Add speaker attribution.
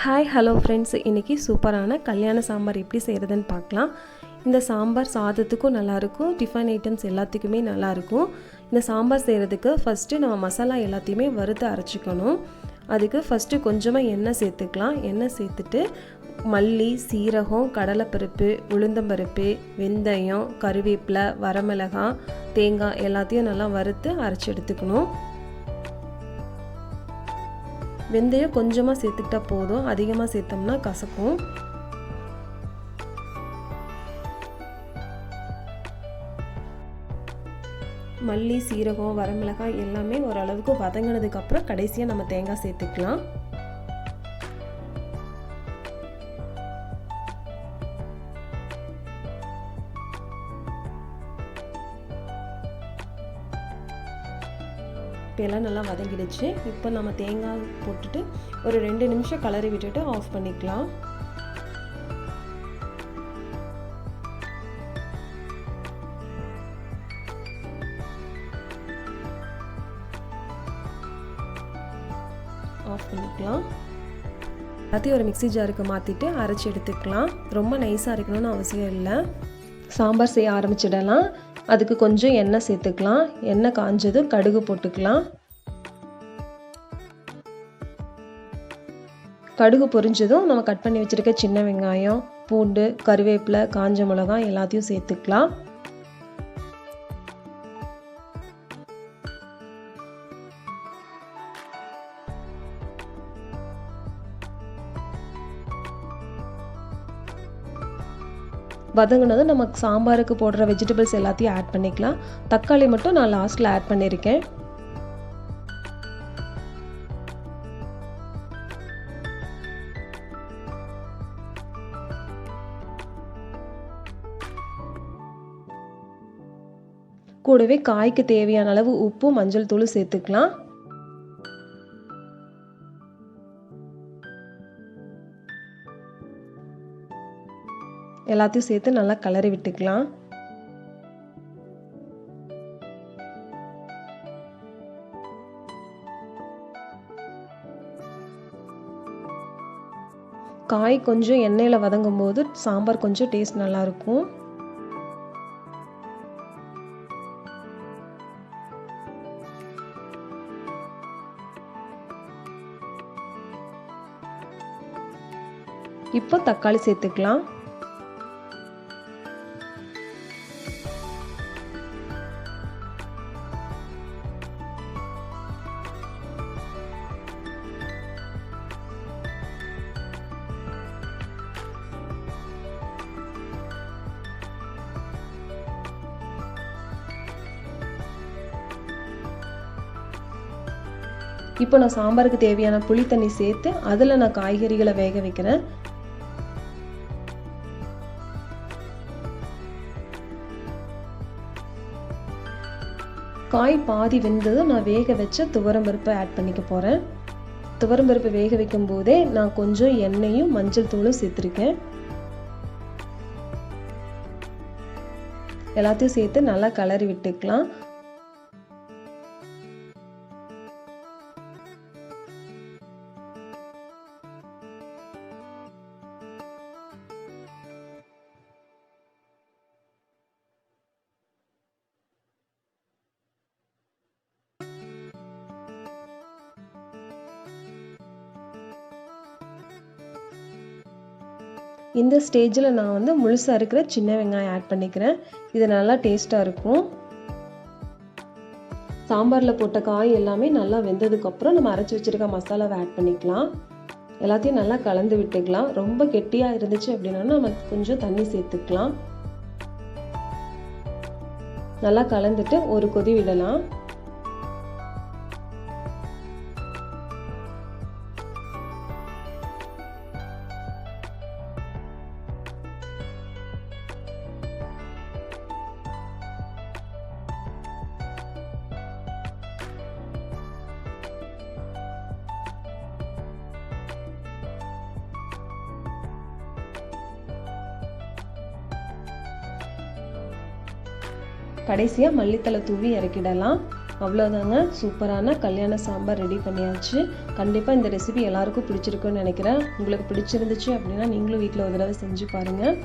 Speaker 1: Hi hello friends, இன்றைக்கி சூப்பரான கல்யாண சாம்பார் எப்படி செய்கிறதுன்னு பார்க்கலாம். இந்த சாம்பார் சாதத்துக்கும் நல்லாயிருக்கும், டிஃபன் ஐட்டம்ஸ் எல்லாத்துக்குமே நல்லாயிருக்கும். இந்த சாம்பார் செய்கிறதுக்கு ஃபஸ்ட்டு நம்ம மசாலா எல்லாத்தையுமே வறுத்து அரைச்சிக்கணும். அதுக்கு ஃபஸ்ட்டு கொஞ்சமாக எண்ணெய் சேர்த்துக்கலாம். எண்ணெய் சேர்த்துட்டு மல்லி, சீரகம், கடலைப்பருப்பு, உளுந்தம்பருப்பு, வெந்தயம், கருவேப்பிலை, வரமிளகாய், தேங்காய் எல்லாத்தையும் நல்லா வறுத்து அரைச்சி எடுத்துக்கணும். வெந்தயம் கொஞ்சமாக சேர்த்துக்கிட்டா போதும், அதிகமாக சேர்த்தோம்னா கசக்கும். மல்லி, சீரகம், வரமிளகாய் எல்லாமே ஓரளவுக்கு வதங்கினதுக்கப்புறம் கடைசியாக நம்ம தேங்காய் சேர்த்துக்கலாம். இப்போ எல்லாம் நல்லா வதங்கிடுச்சு. இப்போ நம்ம தேங்காய் போட்டுட்டு ஒரு 2 நிமிஷம் கலரி விட்டுட்டு ஆஃப் பண்ணிக்கலாம். ஆஃப் பண்ணிக்கலாம். எல்லாத்தையும் ஒரு மிக்ஸி ஜாருக்கு மாற்றிட்டு அரைச்சி எடுத்துக்கலாம். ரொம்ப நைஸாக இருக்கணும்னு அவசியம் இல்லை. சாம்பார் செய்ய ஆரம்பிச்சிடலாம். அதுக்கு கொஞ்சம் எண்ணெய் சேர்த்துக்கலாம். எண்ணெய் காஞ்சதும் கடுகு போட்டுக்கலாம். கடுகு பொரிஞ்சதும் நம்ம கட் பண்ணி வச்சுருக்க சின்ன வெங்காயம், பூண்டு, கருவேப்பிலை, காஞ்ச மிளகாய் எல்லாத்தையும் சேர்த்துக்கலாம். வதங்கினதும் நம்ம சாம்பாருக்கு போடுற வெஜிடபிள்ஸ் எல்லாத்தையும் ஆட் பண்ணிக்கலாம். தக்காளி மட்டும் நான் லாஸ்ட்டில் ஆட் பண்ணியிருக்கேன். கூடவே காய்க்கு தேவையான அளவு உப்பு, மஞ்சள் தூள் சேர்த்துக்கலாம். எல்லாத்தையும் சேர்த்து நல்லா கலரி விட்டுக்கலாம். காய் கொஞ்சம் எண்ணெயில் வதங்கும் போது சாம்பார் கொஞ்சம் டேஸ்ட் நல்லா இருக்கும். இப்போ தக்காளி சேர்த்துக்கலாம். இப்போ நான் சாம்பாருக்கு தேவையான புளி தண்ணி சேர்த்து அதில் நான் காய்கறிகளை வேக வைக்கிறேன். காய் பாதி வெந்தது நான் வேக வச்ச துவரம்பருப்பை ஆட் பண்ணிக்க போகிறேன். துவரம்பருப்பு வேக வைக்கும் போதே நான் கொஞ்சம் எண்ணெயும் மஞ்சள் தூளும் சேர்த்துருக்கேன். எல்லாத்தையும் சேர்த்து நல்லா கலரி விட்டுக்கலாம். இந்த ஸ்டேஜில் நான் முழுசாக இருக்கிற சின்ன வெங்காயம் ஆட் பண்ணிக்கிறேன். இது நல்லா டேஸ்ட்டாக இருக்கும். சாம்பாரில் போட்ட காய் எல்லாமே நல்லா வெந்ததுக்கப்புறம் நம்ம அரைச்சி வச்சுருக்க மசாலாவை ஆட் பண்ணிக்கலாம். எல்லாத்தையும் நல்லா கலந்து விட்டுக்கலாம். ரொம்ப கெட்டியாக இருந்துச்சு அப்படின்னா நம்ம கொஞ்சம் தண்ணி சேர்த்துக்கலாம். நல்லா கலந்துட்டு ஒரு கொதி விடலாம். கடைசியாக மல்லித்தலை தூவி இறக்கிடலாம். அவ்வளோதாங்க, சூப்பரான கல்யாண சாம்பார் ரெடி பண்ணியாச்சு. கண்டிப்பாக இந்த ரெசிபி எல்லாருக்கும் பிடிச்சிருக்குன்னு நினைக்கிறேன். உங்களுக்கு பிடிச்சிருந்துச்சு அப்படின்னா நீங்களும் வீட்டில் ஒரு தடவை செஞ்சு பாருங்கள்.